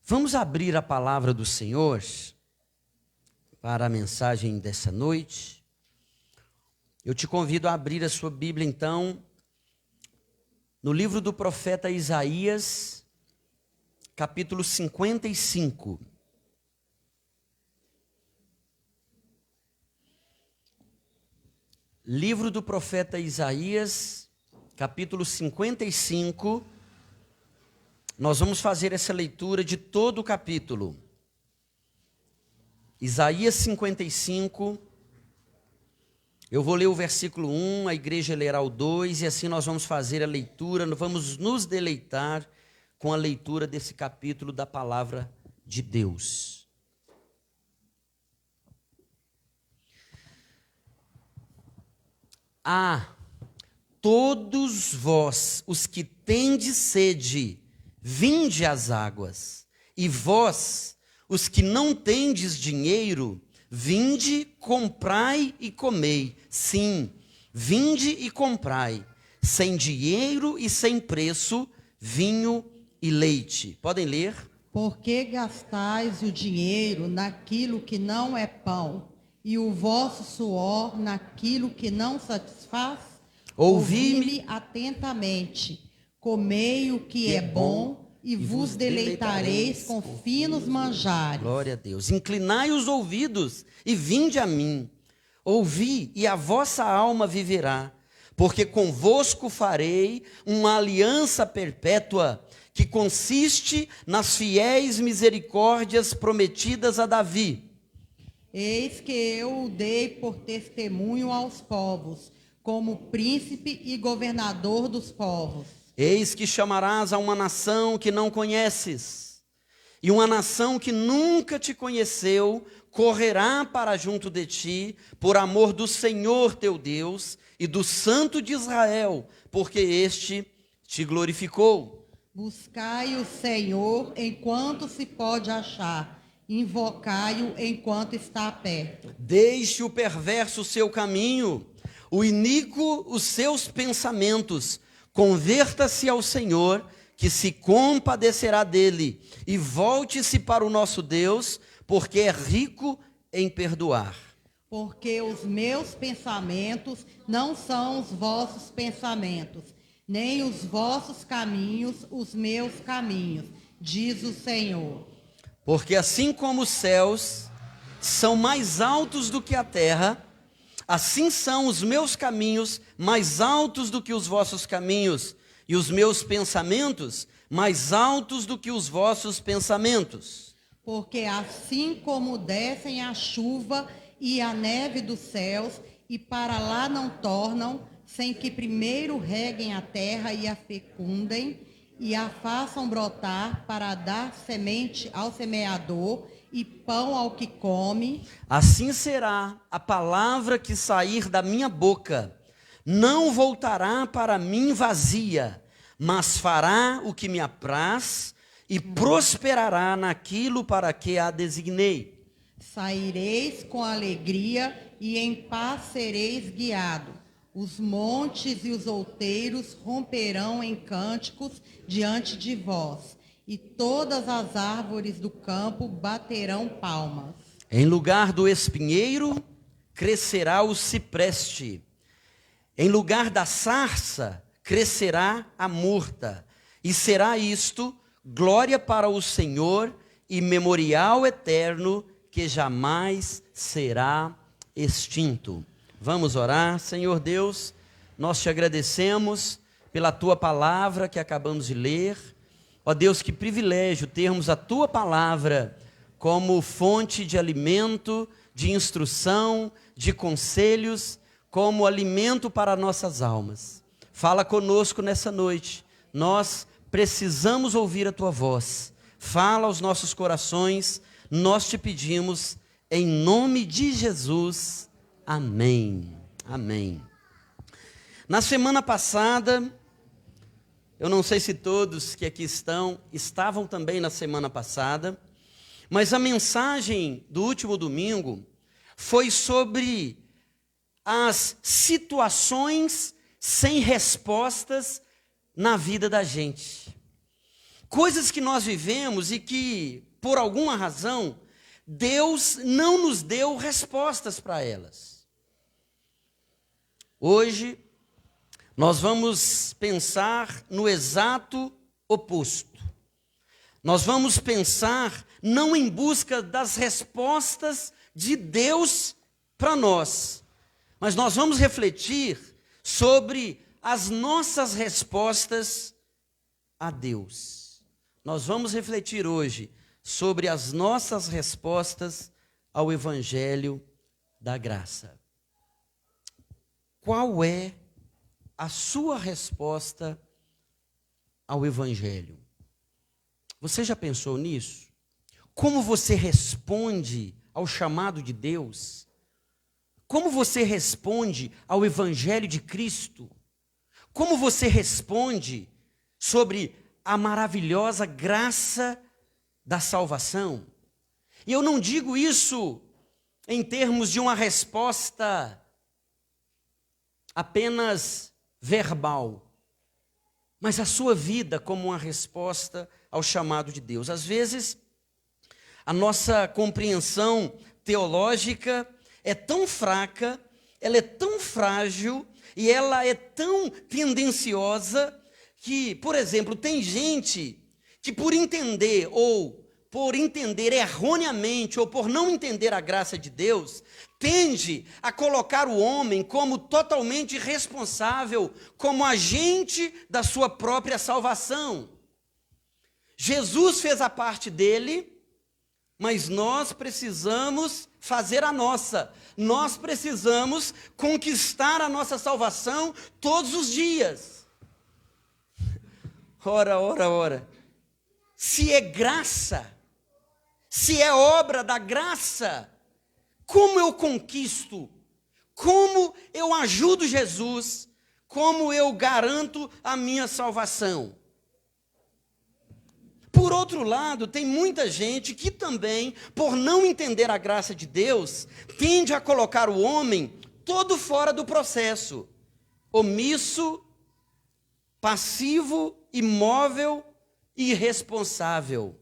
Vamos abrir a palavra do Senhor para a mensagem dessa noite. Eu te convido a abrir a sua Bíblia, então, no livro do profeta Isaías, capítulo 55. Livro do profeta Isaías, capítulo 55. Nós vamos fazer essa leitura de todo o capítulo. Isaías 55. Eu vou ler o versículo 1, a igreja lerá o 2, e assim nós vamos fazer a leitura, vamos nos deleitar com a leitura desse capítulo da palavra de Deus. Todos vós, os que tendes sede, vinde às águas, e vós, os que não tendes dinheiro, vinde, comprai e comei. Sim, vinde e comprai, sem dinheiro e sem preço, vinho e leite. Podem ler? Porque gastais o dinheiro naquilo que não é pão, e o vosso suor naquilo que não satisfaz? Ouvi-me atentamente. Comei o que é bom e vos deleitareis com finos manjares. Glória a Deus. Inclinai os ouvidos e vinde a mim. Ouvi e a vossa alma viverá, porque convosco farei uma aliança perpétua, que consiste nas fiéis misericórdias prometidas a Davi. Eis que eu o dei por testemunho aos povos, como príncipe e governador dos povos. Eis que chamarás a uma nação que não conheces, e uma nação que nunca te conheceu, correrá para junto de ti, por amor do Senhor teu Deus e do Santo de Israel, porque este te glorificou. Buscai o Senhor enquanto se pode achar, invocai-o enquanto está perto. Deixe o perverso o seu caminho, o iníquo os seus pensamentos. Converta-se ao Senhor, que se compadecerá dele, e volte-se para o nosso Deus, porque é rico em perdoar. Porque os meus pensamentos não são os vossos pensamentos, nem os vossos caminhos os meus caminhos, diz o Senhor. Porque assim como os céus são mais altos do que a terra, assim são os meus caminhos mais altos do que os vossos caminhos, e os meus pensamentos mais altos do que os vossos pensamentos. Porque assim como descem a chuva e a neve dos céus, e para lá não tornam, sem que primeiro reguem a terra e a fecundem, e a façam brotar para dar semente ao semeador, e pão ao que come, assim será a palavra que sair da minha boca. Não voltará para mim vazia, mas fará o que me apraz e prosperará naquilo para que a designei. Saireis com alegria e em paz sereis guiados. Os montes e os outeiros romperão em cânticos diante de vós, e todas as árvores do campo baterão palmas. Em lugar do espinheiro, crescerá o cipreste. Em lugar da sarça, crescerá a murta. E será isto glória para o Senhor e memorial eterno que jamais será extinto. Vamos orar. Senhor Deus, nós te agradecemos pela tua palavra que acabamos de ler. Ó Deus, que privilégio termos a tua palavra como fonte de alimento, de instrução, de conselhos, como alimento para nossas almas. Fala conosco nessa noite. Nós precisamos ouvir a tua voz. Fala aos nossos corações. Nós te pedimos em nome de Jesus. Amém. Amém. Na semana passada, eu não sei se todos que aqui estavam também na semana passada, mas a mensagem do último domingo foi sobre as situações sem respostas na vida da gente. Coisas que nós vivemos e que, por alguma razão, Deus não nos deu respostas para elas. Hoje, nós vamos pensar no exato oposto. Nós vamos pensar não em busca das respostas de Deus para nós, mas nós vamos refletir sobre as nossas respostas a Deus. Nós vamos refletir hoje sobre as nossas respostas ao Evangelho da Graça. Qual é a sua resposta ao Evangelho? Você já pensou nisso? Como você responde ao chamado de Deus? Como você responde ao Evangelho de Cristo? Como você responde sobre a maravilhosa graça da salvação? E eu não digo isso em termos de uma resposta apenas verbal, mas a sua vida como uma resposta ao chamado de Deus. Às vezes, a nossa compreensão teológica é tão fraca, ela é tão frágil e ela é tão tendenciosa que, por exemplo, tem gente que por entender erroneamente ou por não entender a graça de Deus, tende a colocar o homem como totalmente responsável, como agente da sua própria salvação. Jesus fez a parte dele, mas nós precisamos fazer a nossa. Nós precisamos conquistar a nossa salvação todos os dias. Ora. Se é graça, se é obra da graça, como eu conquisto? Como eu ajudo Jesus? Como eu garanto a minha salvação? Por outro lado, tem muita gente que também, por não entender a graça de Deus, tende a colocar o homem todo fora do processo, omisso, passivo, imóvel e irresponsável.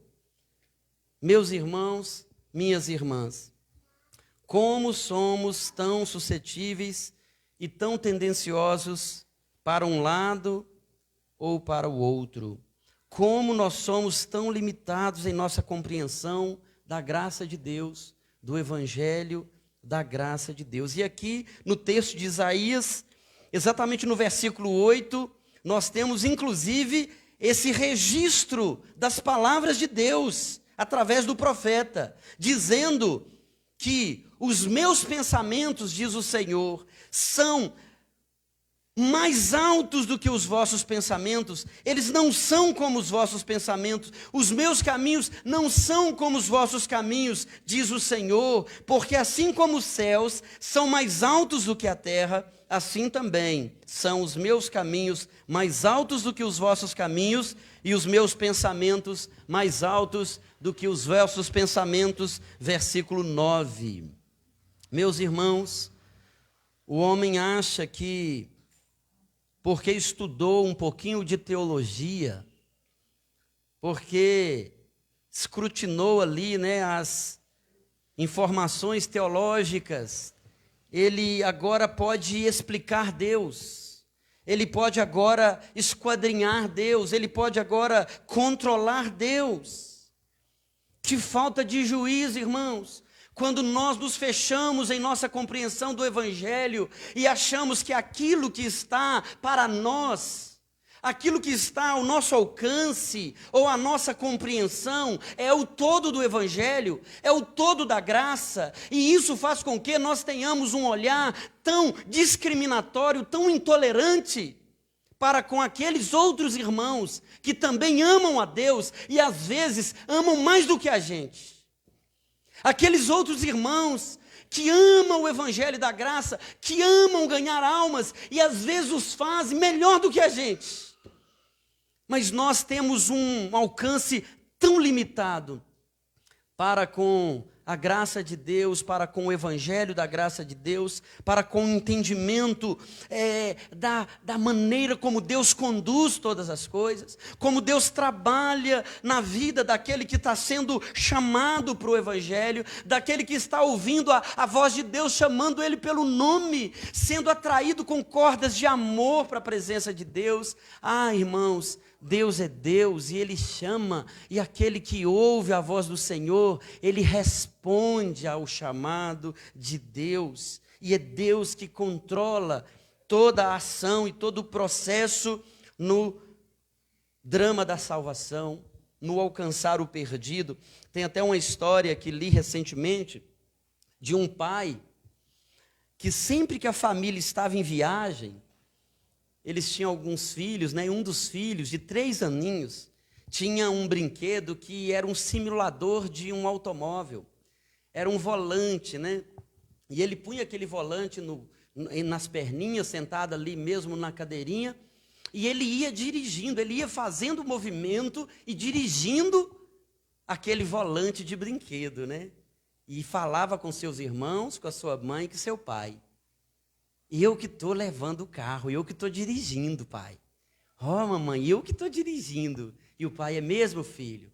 Meus irmãos, minhas irmãs, como somos tão suscetíveis e tão tendenciosos para um lado ou para o outro. Como nós somos tão limitados em nossa compreensão da graça de Deus, do Evangelho da graça de Deus. E aqui, no texto de Isaías, exatamente no versículo 8, nós temos inclusive esse registro das palavras de Deus, através do profeta, dizendo que os meus pensamentos, diz o Senhor, são mais altos do que os vossos pensamentos. Eles não são como os vossos pensamentos. Os meus caminhos não são como os vossos caminhos, diz o Senhor, porque assim como os céus são mais altos do que a terra, assim também são os meus caminhos mais altos do que os vossos caminhos e os meus pensamentos mais altos do que os vossos pensamentos. Versículo 9. Meus irmãos, o homem acha que porque estudou um pouquinho de teologia, porque escrutinou ali, as informações teológicas, ele agora pode explicar Deus, ele pode agora esquadrinhar Deus, ele pode agora controlar Deus. Que falta de juízo, irmãos! Quando nós nos fechamos em nossa compreensão do Evangelho e achamos que aquilo que está para nós, aquilo que está ao nosso alcance ou a nossa compreensão é o todo do Evangelho, é o todo da graça, e isso faz com que nós tenhamos um olhar tão discriminatório, tão intolerante para com aqueles outros irmãos que também amam a Deus e às vezes amam mais do que a gente. Aqueles outros irmãos que amam o Evangelho da graça, que amam ganhar almas e às vezes os fazem melhor do que a gente. Mas nós temos um alcance tão limitado para com a graça de Deus, para com o evangelho da graça de Deus, para com o entendimento da maneira como Deus conduz todas as coisas, como Deus trabalha na vida daquele que está sendo chamado para o evangelho, daquele que está ouvindo a voz de Deus chamando ele pelo nome, sendo atraído com cordas de amor para a presença de Deus. Ah, irmãos, Deus é Deus e Ele chama, e aquele que ouve a voz do Senhor, ele responde ao chamado de Deus, e é Deus que controla toda a ação e todo o processo no drama da salvação, no alcançar o perdido. Tem até uma história que li recentemente, de um pai, que sempre que a família estava em viagem, eles tinham alguns filhos, né? Um dos filhos, de 3 aninhos, tinha um brinquedo que era um simulador de um automóvel. Era um volante, né? E ele punha aquele volante nas perninhas, sentado ali mesmo na cadeirinha, e ele ia dirigindo, ele ia fazendo o movimento e dirigindo aquele volante de brinquedo, né? E falava com seus irmãos, com a sua mãe e com seu pai. Eu que estou levando o carro, eu que estou dirigindo, pai. Mamãe, eu que estou dirigindo. E o pai: é mesmo, filho?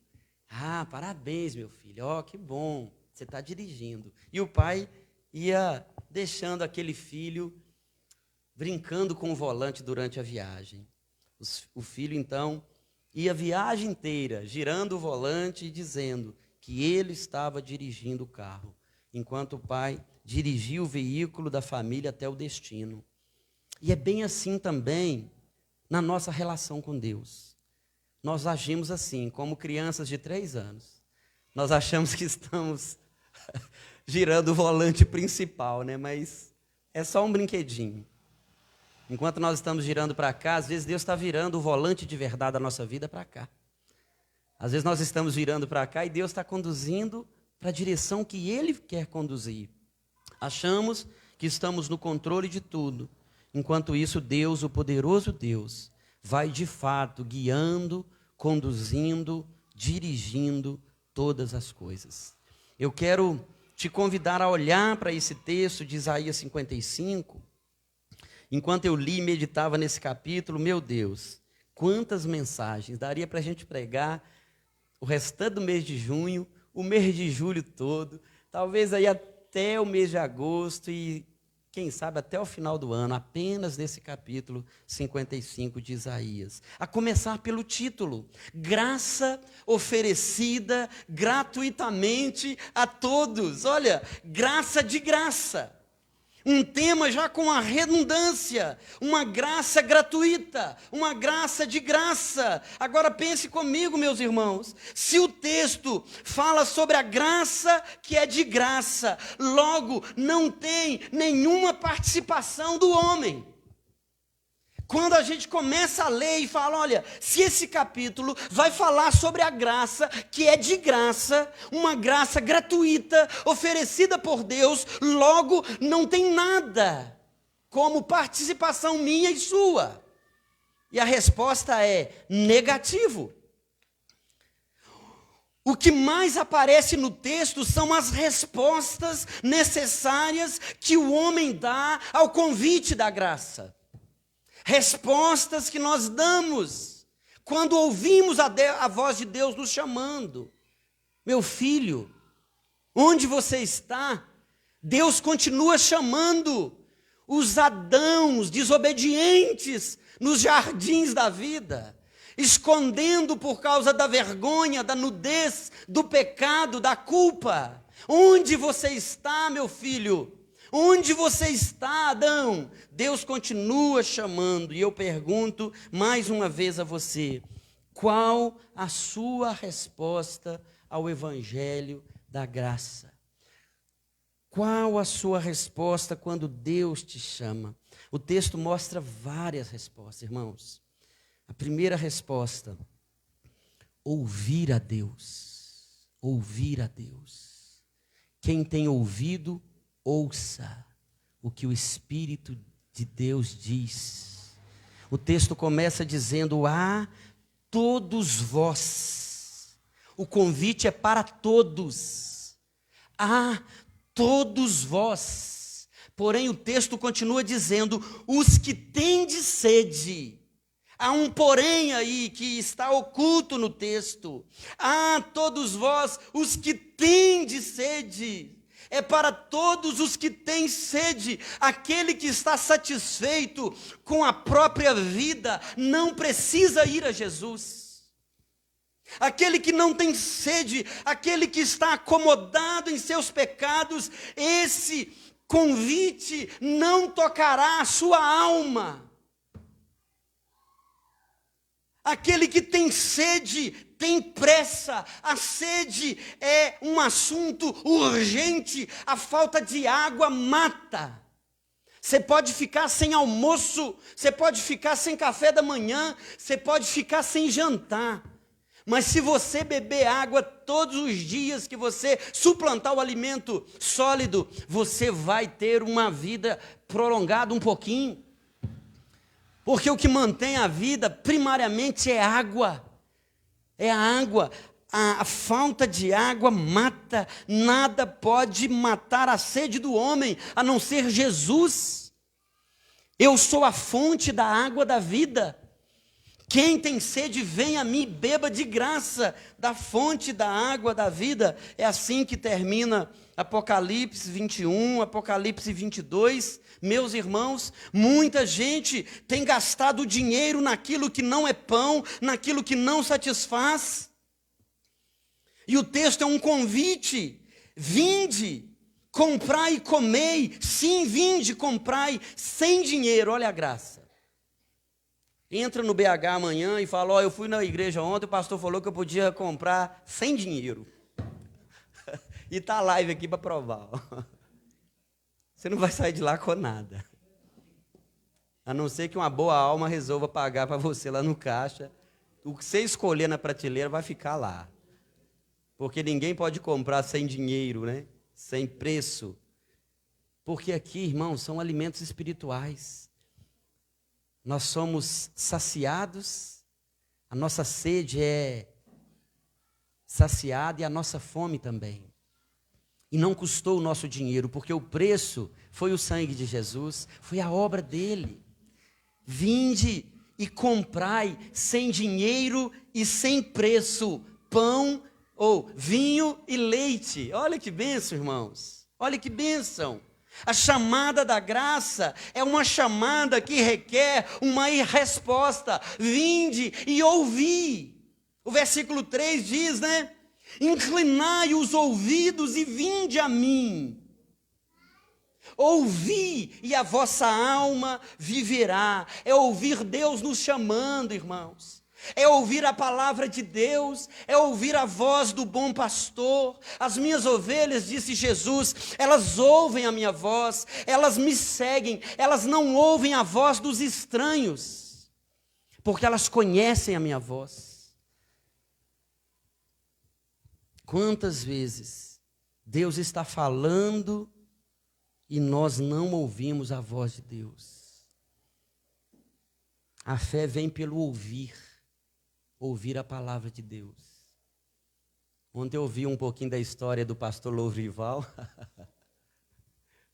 Ah, parabéns, meu filho. Que bom, você está dirigindo. E o pai ia deixando aquele filho brincando com o volante durante a viagem. O filho, então, ia a viagem inteira girando o volante e dizendo que ele estava dirigindo o carro, enquanto o pai dirigia o veículo da família até o destino. E é bem assim também na nossa relação com Deus. Nós agimos assim, como crianças de 3 anos. Nós achamos que estamos girando o volante principal, né? Mas é só um brinquedinho. Enquanto nós estamos girando para cá, às vezes Deus está virando o volante de verdade da nossa vida para cá. Às vezes nós estamos virando para cá e Deus está conduzindo para a direção que Ele quer conduzir. Achamos que estamos no controle de tudo. Enquanto isso, Deus, o poderoso Deus, vai de fato guiando, conduzindo, dirigindo todas as coisas. Eu quero te convidar a olhar para esse texto de Isaías 55. Enquanto eu li e meditava nesse capítulo, meu Deus, quantas mensagens! Daria para a gente pregar o restante do mês de junho, o mês de julho todo, talvez aí até o mês de agosto e, quem sabe, até o final do ano, apenas nesse capítulo 55 de Isaías. A começar pelo título: graça oferecida gratuitamente a todos. Olha, graça de graça. Um tema já com a redundância, uma graça gratuita, uma graça de graça. Agora pense comigo, meus irmãos, se o texto fala sobre a graça que é de graça, logo não tem nenhuma participação do homem. Quando a gente começa a ler e fala, olha, se esse capítulo vai falar sobre a graça, que é de graça, uma graça gratuita, oferecida por Deus, logo não tem nada como participação minha e sua. E a resposta é negativo. O que mais aparece no texto são as respostas necessárias que o homem dá ao convite da graça. Respostas que nós damos quando ouvimos a voz de Deus nos chamando. Meu filho, onde você está? Deus continua chamando os Adãos desobedientes nos jardins da vida, escondendo por causa da vergonha, da nudez, do pecado, da culpa. Onde você está, meu filho? Onde você está, Adão? Deus continua chamando, e eu pergunto mais uma vez a você: qual a sua resposta ao Evangelho da graça? Qual a sua resposta quando Deus te chama? O texto mostra várias respostas, irmãos. A primeira resposta: ouvir a Deus. Ouvir a Deus. Quem tem ouvido, ouça o que o Espírito de Deus diz. O texto começa dizendo: a todos vós. O convite é para todos. todos vós. Porém, o texto continua dizendo: os que tendes sede. Há um porém aí que está oculto no texto. Todos vós, os que tendes sede. É para todos os que têm sede. Aquele que está satisfeito com a própria vida não precisa ir a Jesus. Aquele que não tem sede, aquele que está acomodado em seus pecados, esse convite não tocará a sua alma. Aquele que tem sede, tem pressa. A sede é um assunto urgente. A falta de água mata. Você pode ficar sem almoço, você pode ficar sem café da manhã, você pode ficar sem jantar. Mas se você beber água todos os dias, que você suplantar o alimento sólido, você vai ter uma vida prolongada um pouquinho. Porque o que mantém a vida, primariamente, é água. É a água. A falta de água mata. Nada pode matar a sede do homem, a não ser Jesus. Eu sou a fonte da água da vida. Quem tem sede, vem a mim, beba de graça da fonte da água da vida. É assim que termina Apocalipse 21, Apocalipse 22. Meus irmãos, muita gente tem gastado dinheiro naquilo que não é pão, naquilo que não satisfaz. E o texto é um convite: vinde, comprai e comei. Sim, vinde, comprai, sem dinheiro. Olha a graça. Entra no BH amanhã e fala: eu fui na igreja ontem, o pastor falou que eu podia comprar sem dinheiro. E está live aqui para provar. Você não vai sair de lá com nada. A não ser que uma boa alma resolva pagar para você lá no caixa. O que você escolher na prateleira vai ficar lá. Porque ninguém pode comprar sem dinheiro, né? Sem preço. Porque aqui, irmãos, são alimentos espirituais. Nós somos saciados, a nossa sede é saciada e a nossa fome também. E não custou o nosso dinheiro, porque o preço foi o sangue de Jesus, foi a obra dele. Vinde e comprai sem dinheiro e sem preço, pão ou vinho e leite. Olha que bênção, irmãos. Olha que bênção. A chamada da graça é uma chamada que requer uma resposta. Vinde e ouvi. O versículo 3 diz, né? Inclinai os ouvidos e vinde a mim. Ouvi e a vossa alma viverá. É ouvir Deus nos chamando, irmãos. É ouvir a palavra de Deus, é ouvir a voz do bom pastor. As minhas ovelhas, disse Jesus, elas ouvem a minha voz, elas me seguem, elas não ouvem a voz dos estranhos, porque elas conhecem a minha voz. Quantas vezes Deus está falando e nós não ouvimos a voz de Deus? A fé vem pelo ouvir a palavra de Deus. Ontem eu ouvi um pouquinho da história do pastor Lourival.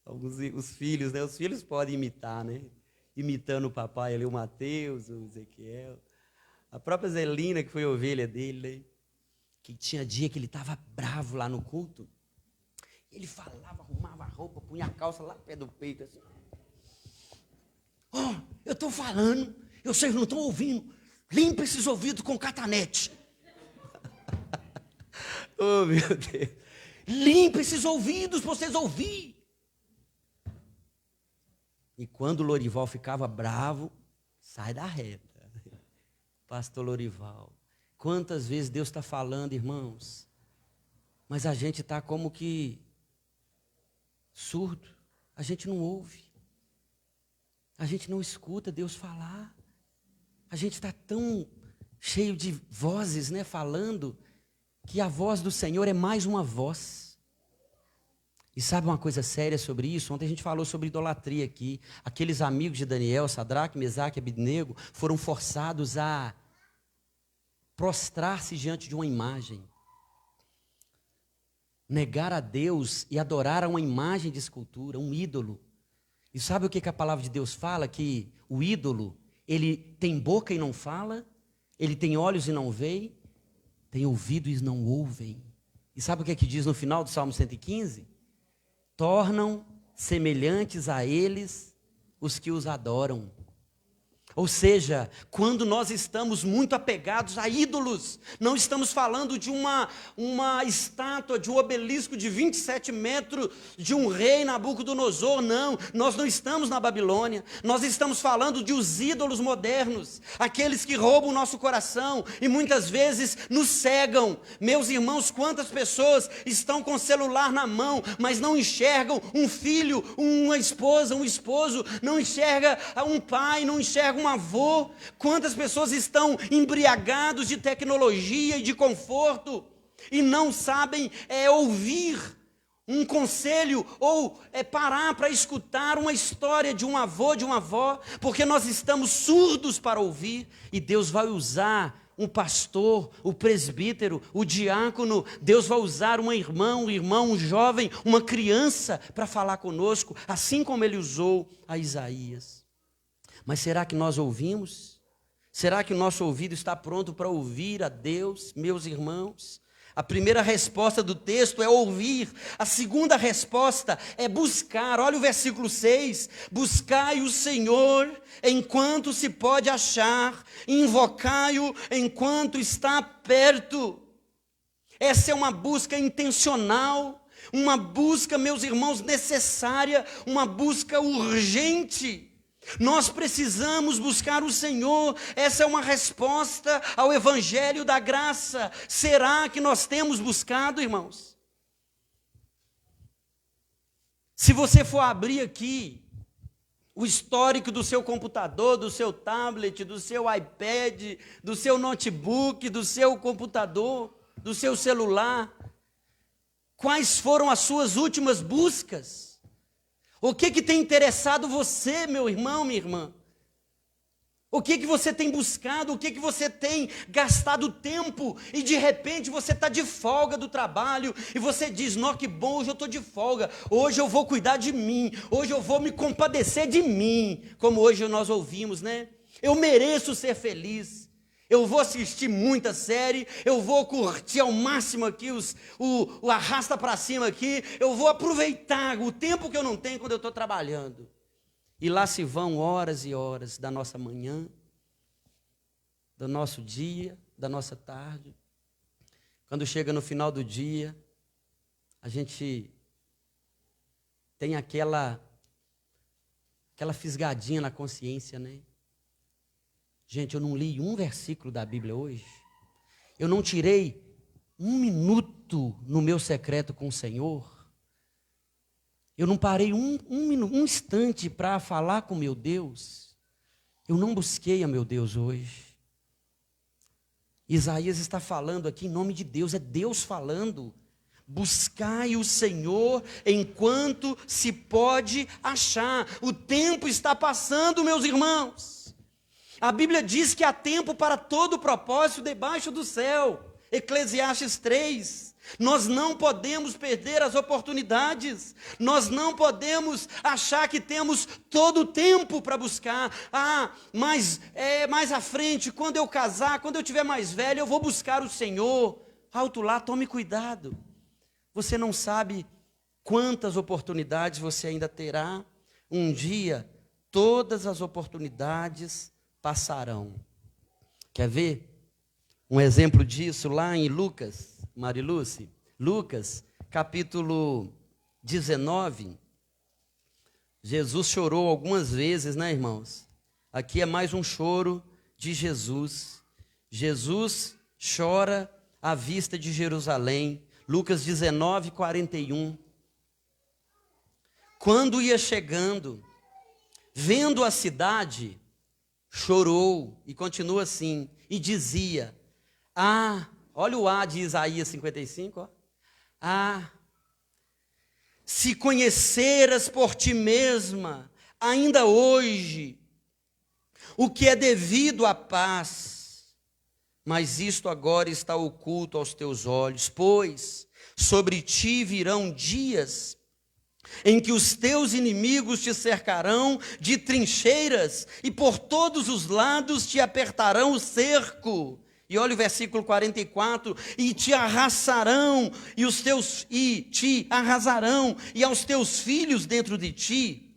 Os filhos, né? Os filhos podem imitar, né? Imitando o papai ali, o Mateus, o Ezequiel. A própria Zelina, que foi ovelha dele, né? Que tinha dia que ele estava bravo lá no culto. Ele falava, arrumava a roupa, punha a calça lá perto do peito, assim. Eu estou falando, vocês não estão ouvindo. Limpa esses ouvidos com catanete. Oh, meu Deus. Limpa esses ouvidos para vocês ouvirem. E quando o Lourival ficava bravo, sai da reta. Pastor Lourival. Quantas vezes Deus está falando, irmãos, mas a gente está como que surdo. A gente não ouve. A gente não escuta Deus falar. A gente está tão cheio de vozes, né, falando, que a voz do Senhor é mais uma voz. E sabe uma coisa séria sobre isso? Ontem a gente falou sobre idolatria aqui. Aqueles amigos de Daniel, Sadraque, Mesaque e Abednego, foram forçados a prostrar-se diante de uma imagem. negar a Deus e adorar a uma imagem de escultura, um ídolo. E sabe o que a palavra de Deus fala? Que o ídolo, ele tem boca e não fala, ele tem olhos e não vê, tem ouvido e não ouvem. E sabe o que diz no final do Salmo 115? Tornam semelhantes a eles os que os adoram. Ou seja, quando nós estamos muito apegados a ídolos, não estamos falando de uma estátua, de um obelisco de 27 metros, de um rei Nabucodonosor, não. Nós não estamos na Babilônia, nós estamos falando de os ídolos modernos, aqueles que roubam o nosso coração e muitas vezes nos cegam. Meus irmãos, quantas pessoas estão com o celular na mão, mas não enxergam um filho, uma esposa, um esposo, não enxerga um pai, não enxerga um avô. Quantas pessoas estão embriagados de tecnologia e de conforto e não sabem ouvir um conselho ou parar para escutar uma história de um avô, de uma avó, porque nós estamos surdos para ouvir. E Deus vai usar um pastor, o presbítero, o diácono, Deus vai usar um irmão, um jovem, uma criança para falar conosco, assim como Ele usou a Isaías. Mas será que nós ouvimos? Será que o nosso ouvido está pronto para ouvir a Deus, meus irmãos? A primeira resposta do texto é ouvir. A segunda resposta é buscar. Olha o versículo 6. Buscai o Senhor enquanto se pode achar. Invocai-o enquanto está perto. Essa é uma busca intencional. Uma busca, meus irmãos, necessária. Uma busca urgente. Nós precisamos buscar o Senhor. Essa é uma resposta ao Evangelho da graça. Será que nós temos buscado, irmãos? Se você for abrir aqui o histórico do seu computador, do seu tablet, do seu iPad, do seu notebook, do seu computador, do seu celular, quais foram as suas últimas buscas? O que tem interessado você, meu irmão, minha irmã? O que você tem buscado? O que você tem gastado tempo? E de repente você está de folga do trabalho e você diz, não, que bom, hoje eu estou de folga, hoje eu vou cuidar de mim, hoje eu vou me compadecer de mim, como hoje nós ouvimos, né? Eu mereço ser feliz. Eu vou assistir muita série, eu vou curtir ao máximo aqui o arrasta para cima aqui, eu vou aproveitar o tempo que eu não tenho quando eu estou trabalhando. E lá se vão horas e horas da nossa manhã, do nosso dia, da nossa tarde. Quando chega no final do dia, a gente tem aquela fisgadinha na consciência, né? Gente, eu não li um versículo da Bíblia hoje. Eu não tirei um minuto no meu secreto com o Senhor. Eu não parei um instante para falar com meu Deus. Eu não busquei a meu Deus hoje. Isaías está falando aqui em nome de Deus, é Deus falando. Buscai o Senhor enquanto se pode achar. O tempo está passando, meus irmãos. A Bíblia diz que há tempo para todo propósito debaixo do céu. Eclesiastes 3. Nós não podemos perder as oportunidades. Nós não podemos achar que temos todo o tempo para buscar. Mas mais à frente, quando eu casar, quando eu tiver mais velho, eu vou buscar o Senhor. Alto lá, tome cuidado. Você não sabe quantas oportunidades você ainda terá. Um dia, todas as oportunidades passarão. Quer ver um exemplo disso lá em Lucas, Marilúcia? Lucas, capítulo 19. Jesus chorou algumas vezes, né, irmãos? Aqui é mais um choro de Jesus. Jesus chora à vista de Jerusalém. Lucas 19, 41. Quando ia chegando, vendo a cidade, chorou, e continua assim, e dizia, olha o de Isaías 55, se conheceras por ti mesma, ainda hoje, o que é devido à paz, mas isto agora está oculto aos teus olhos, pois Sobre ti virão dias em que os teus inimigos te cercarão de trincheiras e por todos os lados te apertarão o cerco. E olha o versículo 44, e te arrasarão, e te arrasarão, e aos teus filhos dentro de ti,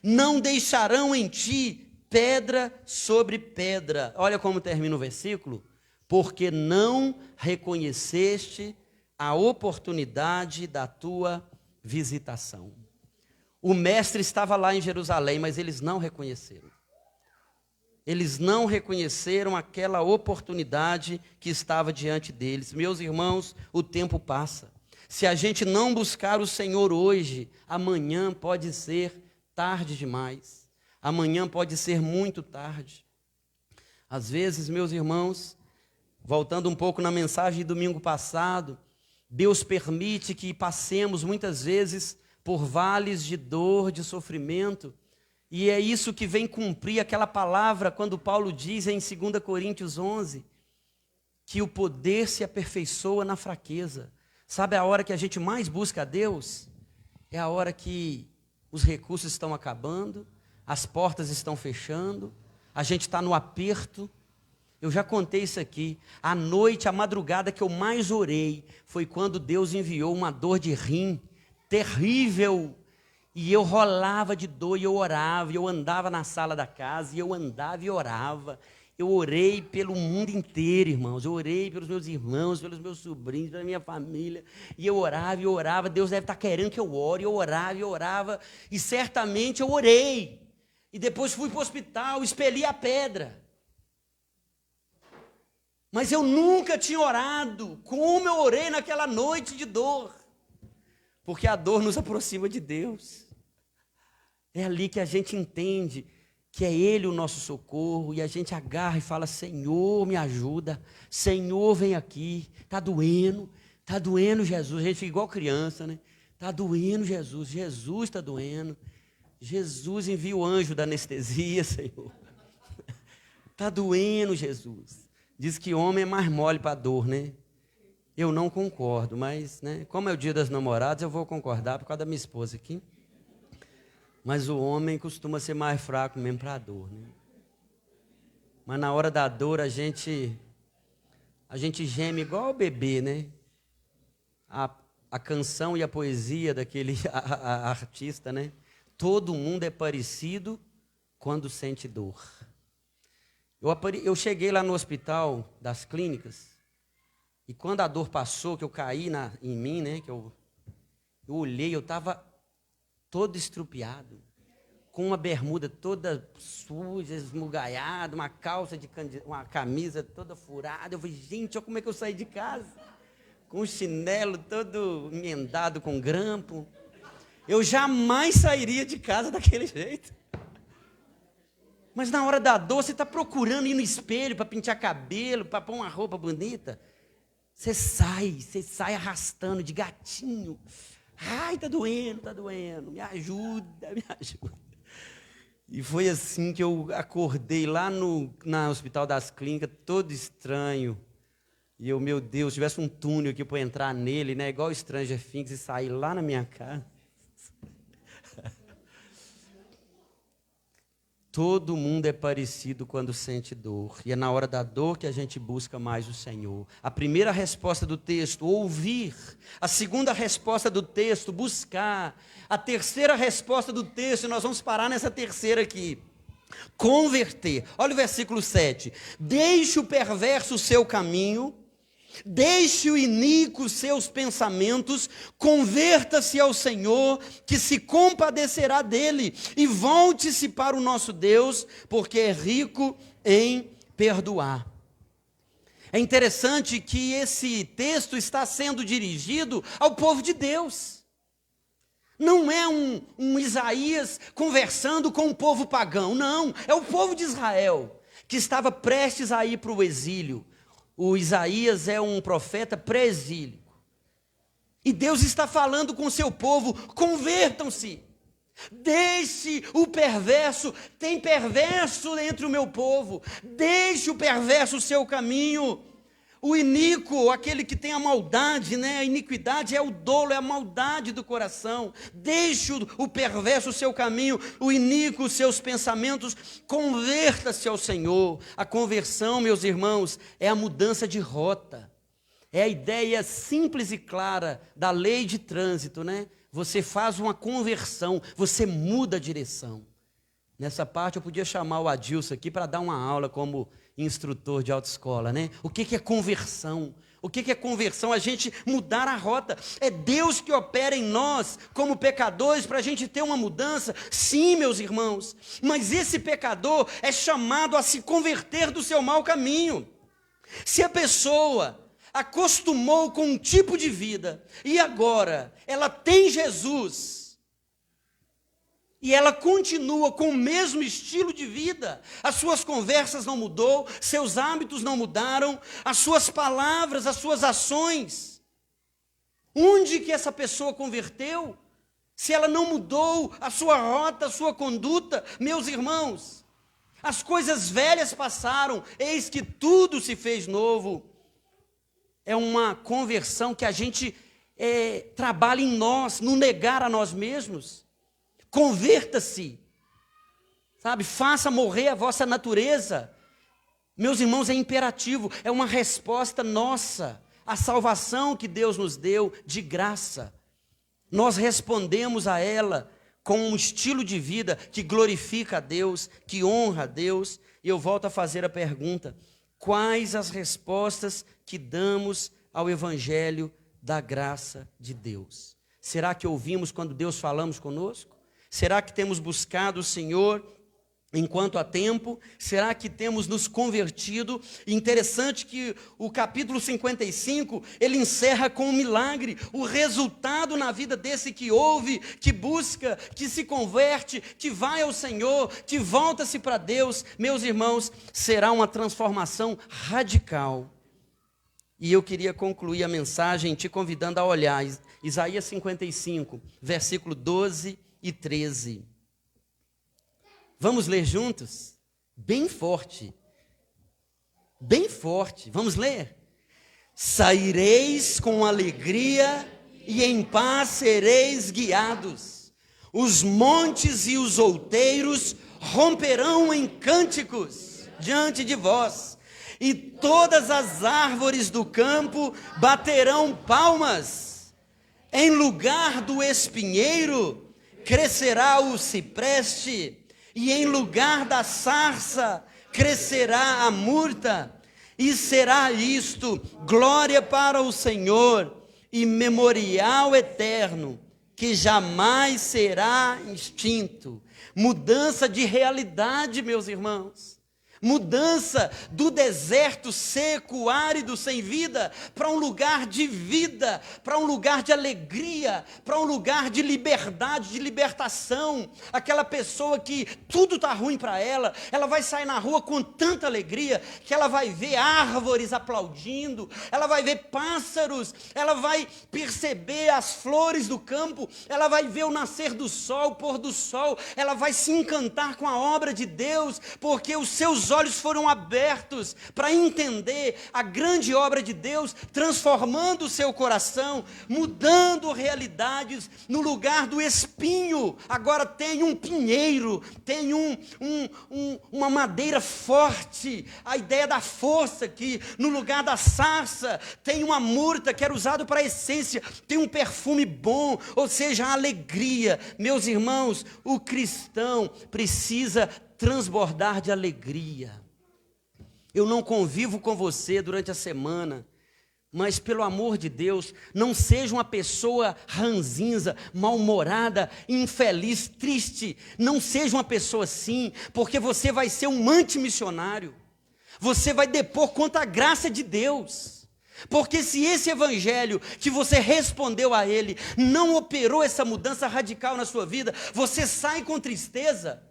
não deixarão em ti pedra sobre pedra. Olha como termina o versículo, porque não reconheceste a oportunidade da tua visitação. O mestre estava lá em Jerusalém, mas eles não reconheceram. Eles não reconheceram aquela oportunidade que estava diante deles. Meus irmãos, o tempo passa. Se a gente não buscar o Senhor hoje, amanhã pode ser tarde demais. Amanhã pode ser muito tarde. Às vezes, meus irmãos, voltando um pouco na mensagem de domingo passado, Deus permite que passemos muitas vezes por vales de dor, de sofrimento, e é isso que vem cumprir aquela palavra quando Paulo diz em 2 Coríntios 11, que o poder se aperfeiçoa na fraqueza. Sabe a hora que a gente mais busca a Deus? É a hora que os recursos estão acabando, as portas estão fechando, a gente está no aperto. Eu já contei isso aqui. A noite, a madrugada que eu mais orei foi quando Deus enviou uma dor de rim terrível. E eu rolava de dor e eu orava. E eu andava na sala da casa e eu andava e orava. Eu orei pelo mundo inteiro, irmãos. Eu orei pelos meus irmãos, pelos meus sobrinhos, pela minha família. E eu orava e orava. Deus deve estar querendo que eu ore. Eu orava e orava. E certamente eu orei. E depois fui para o hospital, expeli a pedra. Mas eu nunca tinha orado como eu orei naquela noite de dor. Porque a dor nos aproxima de Deus. É ali que a gente entende que é Ele o nosso socorro. E a gente agarra e fala, Senhor, me ajuda. Senhor, vem aqui. Está doendo Jesus. A gente fica igual criança, né? Está doendo Jesus. Jesus está doendo. Jesus envia o anjo da anestesia, Senhor. Está doendo Jesus. Diz que homem é mais mole para a dor, né? Eu não concordo, mas, né, como é o dia das namoradas, eu vou concordar por causa da minha esposa aqui. Mas o homem costuma ser mais fraco mesmo para a dor, né? Mas na hora da dor a gente geme igual o bebê, né? A canção e a poesia daquele artista, né? Todo mundo é parecido quando sente dor. Eu cheguei lá no hospital das clínicas, e quando a dor passou, que eu caí em mim, né, que eu olhei, eu estava todo estrupiado, com uma bermuda toda suja, esmugaiada, uma camisa toda furada. Eu falei, gente, olha como é que eu saí de casa, com o chinelo todo emendado com grampo. Eu jamais sairia de casa daquele jeito. Mas na hora da dor, você está procurando ir no espelho para pentear cabelo, para pôr uma roupa bonita. Você sai arrastando de gatinho. Ai, está doendo, me ajuda. E foi assim que eu acordei lá no Hospital das Clínicas, todo estranho. E eu, meu Deus, se tivesse um túnel aqui para entrar nele, né, igual Stranger Things, e sair lá na minha casa. Todo mundo é parecido quando sente dor. E é na hora da dor que a gente busca mais o Senhor. A primeira resposta do texto, ouvir. A segunda resposta do texto, buscar. A terceira resposta do texto, nós vamos parar nessa terceira aqui. Converter. Olha o versículo 7. Deixe o perverso o seu caminho. Deixe o iníquo seus pensamentos, converta-se ao Senhor, que se compadecerá dele, e volte-se para o nosso Deus, porque é rico em perdoar. É interessante que esse texto está sendo dirigido ao povo de Deus. Não é um Isaías conversando com um povo pagão, não, é o povo de Israel, que estava prestes a ir para o exílio. O Isaías é um profeta pré-exílico. E Deus está falando com o seu povo, convertam-se. Deixe o perverso, tem perverso entre o meu povo. Deixe o perverso o seu caminho. O iníquo, aquele que tem a maldade, né? A iniquidade é o dolo, é a maldade do coração. Deixe o perverso o seu caminho, o iníquo os seus pensamentos, converta-se ao Senhor. A conversão, meus irmãos, é a mudança de rota. É a ideia simples e clara da lei de trânsito, né? Você faz uma conversão, você muda a direção. Nessa parte eu podia chamar o Adilson aqui para dar uma aula como instrutor de autoescola, né? O que é conversão? O que é conversão? A gente mudar a rota. É Deus que opera em nós, como pecadores, para a gente ter uma mudança. Sim, meus irmãos. Mas esse pecador é chamado a se converter do seu mau caminho. Se a pessoa acostumou com um tipo de vida e agora ela tem Jesus e ela continua com o mesmo estilo de vida, as suas conversas não mudou, seus hábitos não mudaram, as suas palavras, as suas ações, onde que essa pessoa converteu? Se ela não mudou a sua rota, a sua conduta, meus irmãos, as coisas velhas passaram, eis que tudo se fez novo. É uma conversão que a gente trabalha em nós, no negar a nós mesmos. Converta-se, sabe? Faça morrer a vossa natureza. Meus irmãos, é imperativo, é uma resposta nossa à salvação que Deus nos deu de graça. Nós respondemos a ela com um estilo de vida que glorifica a Deus, que honra a Deus. E eu volto a fazer a pergunta: quais as respostas que damos ao Evangelho da graça de Deus? Será que ouvimos quando Deus falamos conosco? Será que temos buscado o Senhor enquanto há tempo? Será que temos nos convertido? Interessante que o capítulo 55, ele encerra com um milagre. O resultado na vida desse que ouve, que busca, que se converte, que vai ao Senhor, que volta-se para Deus, meus irmãos, será uma transformação radical. E eu queria concluir a mensagem te convidando a olhar Isaías 55, versículo 12 e 13. Vamos ler juntos? Bem forte. Bem forte. Vamos ler? Saireis com alegria e em paz sereis guiados. Os montes e os outeiros romperão em cânticos diante de vós. E todas as árvores do campo baterão palmas. Em lugar do espinheiro crescerá o cipreste, e em lugar da sarça crescerá a murta, e será isto glória para o Senhor e memorial eterno, que jamais será extinto. Mudança de realidade, meus irmãos. Mudança do deserto seco, árido, sem vida, para um lugar de vida, para um lugar de alegria, para um lugar de liberdade, de libertação. Aquela pessoa que tudo está ruim para ela, ela vai sair na rua com tanta alegria, que ela vai ver árvores aplaudindo, ela vai ver pássaros, ela vai perceber as flores do campo, ela vai ver o nascer do sol, o pôr do sol, ela vai se encantar com a obra de Deus, porque os seus olhos foram abertos para entender a grande obra de Deus, transformando o seu coração, mudando realidades. No lugar do espinho, agora tem um pinheiro, tem uma madeira forte, a ideia da força aqui. No lugar da sarça, tem uma murta que era usado para a essência, tem um perfume bom, ou seja, a alegria. Meus irmãos, o cristão precisa transbordar de alegria. Eu não convivo com você durante a semana, mas pelo amor de Deus, não seja uma pessoa ranzinza, mal-humorada, infeliz, triste. Não seja uma pessoa assim, porque você vai ser um antimissionário. Você vai depor contra a graça de Deus. Porque se esse evangelho que você respondeu a ele não operou essa mudança radical na sua vida, você sai com tristeza.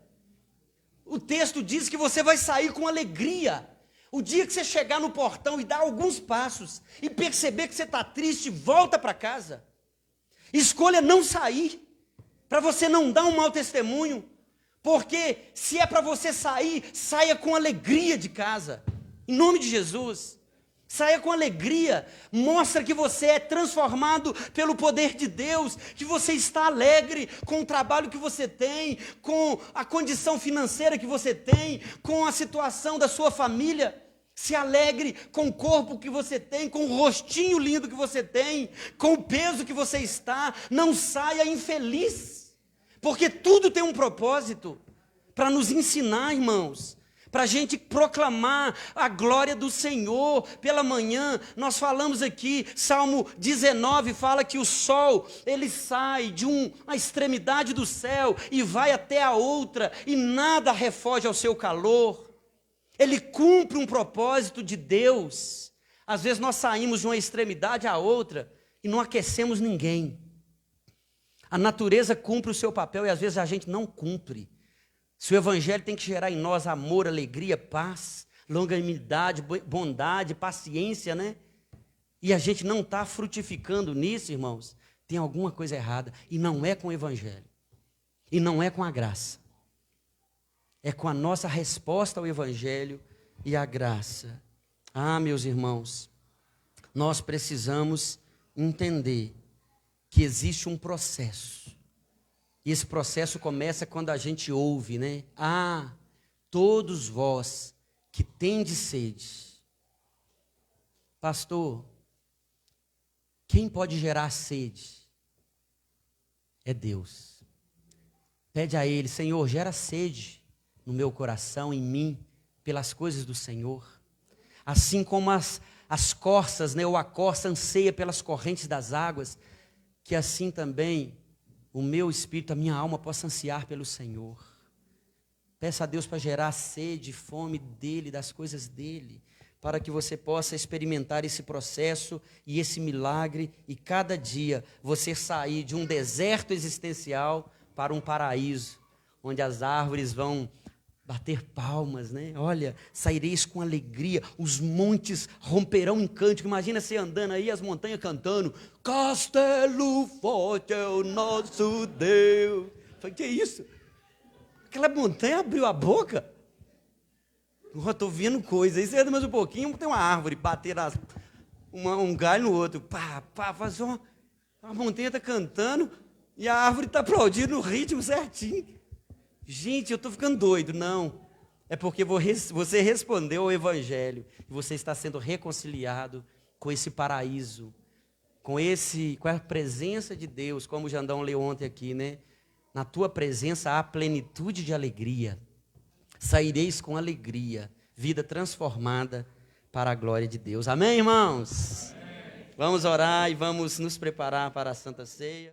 O texto diz que você vai sair com alegria. O dia que você chegar no portão e dar alguns passos e perceber que você está triste, volta para casa. Escolha não sair, para você não dar um mau testemunho. Porque se é para você sair, saia com alegria de casa. Em nome de Jesus. Saia com alegria, mostra que você é transformado pelo poder de Deus, que você está alegre com o trabalho que você tem, com a condição financeira que você tem, com a situação da sua família. Se alegre com o corpo que você tem, com o rostinho lindo que você tem, com o peso que você está. Não saia infeliz, porque tudo tem um propósito para nos ensinar, irmãos. Para a gente proclamar a glória do Senhor. Pela manhã, nós falamos aqui, Salmo 19 fala que o sol, ele sai de uma extremidade do céu e vai até a outra, e nada refoge ao seu calor. Ele cumpre um propósito de Deus. Às vezes nós saímos de uma extremidade à outra e não aquecemos ninguém. A natureza cumpre o seu papel e às vezes a gente não cumpre. Se o evangelho tem que gerar em nós amor, alegria, paz, longanimidade, bondade, paciência, né? E a gente não está frutificando nisso, irmãos, tem alguma coisa errada. E não é com o evangelho. E não é com a graça. É com a nossa resposta ao evangelho e à graça. Ah, meus irmãos, nós precisamos entender que existe um processo. E esse processo começa quando a gente ouve, né? Ah, todos vós que tendes sede. Pastor, quem pode gerar sede? É Deus. Pede a Ele, Senhor, gera sede no meu coração, em mim, pelas coisas do Senhor. Assim como as corças, né? Ou a corça anseia pelas correntes das águas, que assim também o meu espírito, a minha alma possa ansiar pelo Senhor. Peça a Deus para gerar sede, fome dEle, das coisas dEle, para que você possa experimentar esse processo e esse milagre, e cada dia você sair de um deserto existencial para um paraíso, onde as árvores vão bater palmas, né? Olha, saireis com alegria, os montes romperão em cântico. Imagina você andando aí, as montanhas cantando, Castelo forte é o nosso Deus. Falei, que isso? Aquela montanha abriu a boca? Estou vendo coisa. Aí você anda mais um pouquinho, tem uma árvore, bater um galho no outro. Pá, pá, faz a montanha está cantando e a árvore está aplaudindo no ritmo certinho. Gente, eu estou ficando doido. Não, é porque você respondeu ao evangelho e você está sendo reconciliado com esse paraíso, com a presença de Deus, como o Jandão leu ontem aqui, né? Na tua presença há plenitude de alegria. Saireis com alegria, vida transformada para a glória de Deus. Amém, irmãos? Amém. Vamos orar e vamos nos preparar para a Santa Ceia.